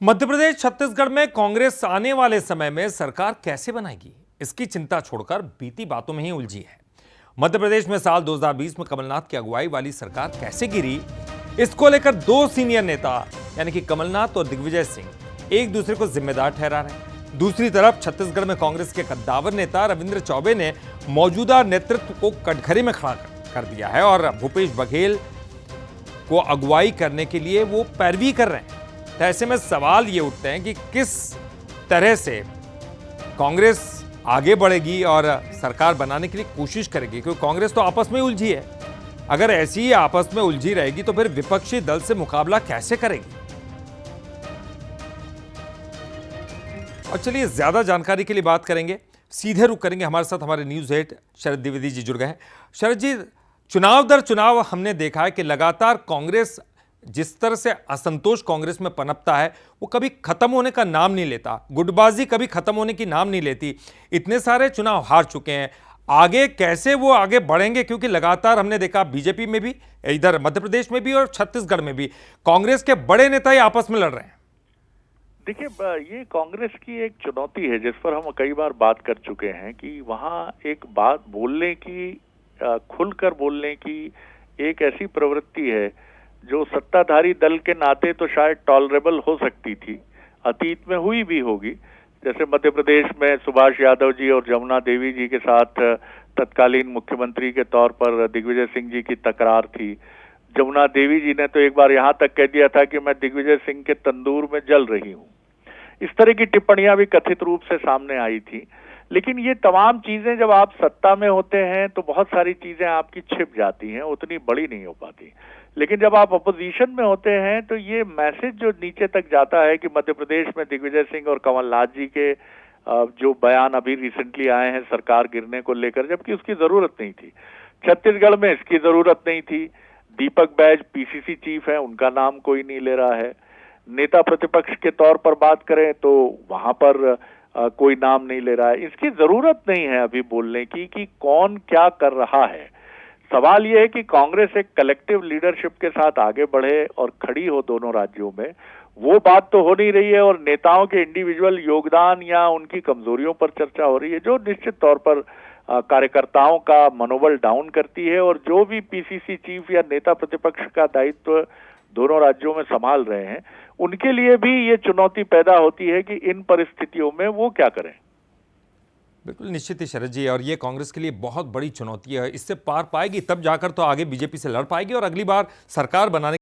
मध्य प्रदेश छत्तीसगढ़ में कांग्रेस आने वाले समय में सरकार कैसे बनाएगी, इसकी चिंता छोड़कर बीती बातों में ही उलझी है। मध्य प्रदेश में साल 2020 में कमलनाथ की अगुवाई वाली सरकार कैसे गिरी, इसको लेकर दो सीनियर नेता यानी कि कमलनाथ और दिग्विजय सिंह एक दूसरे को जिम्मेदार ठहरा रहे हैं। दूसरी तरफ छत्तीसगढ़ में कांग्रेस के कद्दावर नेता रविंद्र चौबे ने मौजूदा नेतृत्व को कटघरे में खड़ा कर दिया है और भूपेश बघेल को अगुवाई करने के लिए वो पैरवी कर रहे हैं। तो ऐसे में सवाल ये उठते हैं कि किस तरह से कांग्रेस आगे बढ़ेगी और सरकार बनाने के लिए कोशिश करेगी, क्योंकि कांग्रेस तो आपस में उलझी है। अगर ऐसी ही आपस में उलझी रहेगी तो फिर विपक्षी दल से मुकाबला कैसे करेगी। और चलिए ज्यादा जानकारी के लिए बात करेंगे, सीधे रुख करेंगे। हमारे साथ हमारे न्यूज हेड शरद द्विवेदी जी जुड़ गए हैं। शरद जी, चुनाव दर चुनाव हमने देखा है कि लगातार कांग्रेस जिस तरह से असंतोष कांग्रेस में पनपता है वो कभी खत्म होने का नाम नहीं लेता, गुटबाजी कभी खत्म होने की नाम नहीं लेती। इतने सारे चुनाव हार चुके हैं, आगे कैसे वो आगे बढ़ेंगे? क्योंकि लगातार हमने देखा बीजेपी में भी, इधर मध्य प्रदेश में भी और छत्तीसगढ़ में भी कांग्रेस के बड़े नेता ही आपस में लड़ रहे हैं। देखिए, ये कांग्रेस की एक चुनौती है जिस पर हम कई बार बात कर चुके हैं कि वहां एक बात बोलने की, खुलकर बोलने की एक ऐसी प्रवृत्ति है जो सत्ताधारी दल के नाते तो शायद टॉलरेबल हो सकती थी, अतीत में हुई भी होगी। जैसे मध्य प्रदेश में सुभाष यादव जी और जमुना देवी जी के साथ तत्कालीन मुख्यमंत्री के तौर पर दिग्विजय सिंह जी की तकरार थी। जमुना देवी जी ने तो एक बार यहाँ तक कह दिया था कि मैं दिग्विजय सिंह के तंदूर में जल रही हूँ। इस तरह की टिप्पणियां भी कथित रूप से सामने आई थी। लेकिन ये तमाम चीजें जब आप सत्ता में होते हैं तो बहुत सारी चीजें आपकी छिप जाती हैं, उतनी बड़ी नहीं हो पाती। लेकिन जब आप अपोजिशन में होते हैं तो ये मैसेज जो नीचे तक जाता है कि मध्य प्रदेश में दिग्विजय सिंह और कमलनाथ जी के जो बयान अभी रिसेंटली आए हैं सरकार गिरने को लेकर, जबकि उसकी जरूरत नहीं थी। छत्तीसगढ़ में इसकी जरूरत नहीं थी। दीपक बैज पीसीसी चीफ है, उनका नाम कोई नहीं ले रहा है। नेता प्रतिपक्ष के तौर पर बात करें तो वहां पर कोई नाम नहीं ले रहा है। इसकी जरूरत नहीं है अभी बोलने की कि कौन क्या कर रहा है। सवाल यह है कि कांग्रेस एक कलेक्टिव लीडरशिप के साथ आगे बढ़े और खड़ी हो दोनों राज्यों में। वो बात तो हो नहीं रही है और नेताओं के इंडिविजुअल योगदान या उनकी कमजोरियों पर चर्चा हो रही है, जो निश्चित तौर पर कार्यकर्ताओं का मनोबल डाउन करती है। और जो भी पीसीसी चीफ या नेता प्रतिपक्ष का दायित्व दोनों राज्यों में संभाल रहे हैं, उनके लिए भी ये चुनौती पैदा होती है कि इन परिस्थितियों में वो क्या करें। बिल्कुल निश्चित ही शरद जी, और ये कांग्रेस के लिए बहुत बड़ी चुनौती है। इससे पार पाएगी तब जाकर तो आगे बीजेपी से लड़ पाएगी और अगली बार सरकार बनाने